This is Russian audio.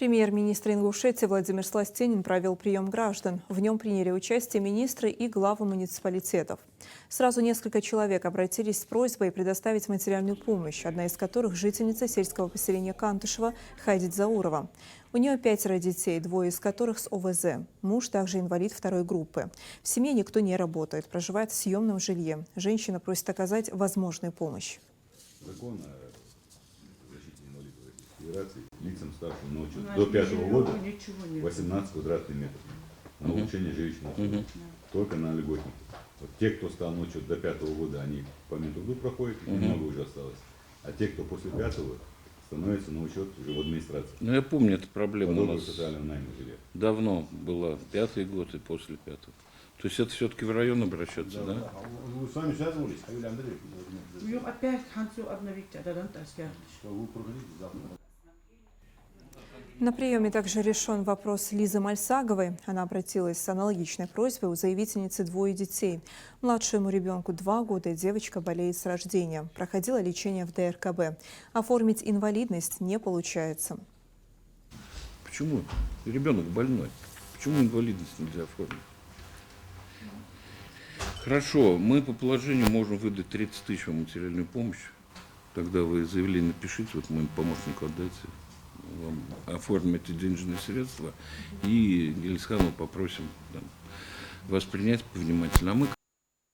Премьер-министр Ингушетии Владимир Сластенин провел прием граждан. В нем приняли участие министры и главы муниципалитетов. Сразу несколько человек обратились с просьбой предоставить материальную помощь, одна из которых – жительница сельского поселения Кантышева Хайдит Заурова. У нее 5 детей, 2 из которых с ОВЗ. Муж также инвалид 2 группы. В семье никто не работает, проживает в съемном жилье. Женщина просит оказать возможную помощь. Закон о защите инвалидов Российской Федерации лицам старшим ночью до 5-го года 18 квадратных метров на улучшение жилищных условий. Только на льготников. Вот те, кто стал ночью до 5-го года, они по методу проходят, немного уже осталось. А те, кто после 5-го, становятся на учет уже в администрации. Ну, я помню, эта проблема у нас давно была, 5-й год и после 5-го. То есть это все-таки в район обращаться, да? Вы с вами связывались, Хавиль Андреевич? Опять Хансу обновить, Вы проходите завтра. На приеме также решен вопрос Лизы Мальсаговой. Она обратилась с аналогичной просьбой у заявительницы 2 детей. Младшему ребенку 2 года, девочка болеет с рождения. Проходила лечение в ДРКБ. Оформить инвалидность не получается. Почему? Ребенок больной. Почему инвалидность нельзя оформить? Хорошо, мы по положению можем выдать 30 тысяч в материальную помощь. Тогда вы заявление напишите, вот моему помощнику отдайте. Вам оформим эти денежные средства и Гелисханову попросим там, воспринять повнимательно. А мы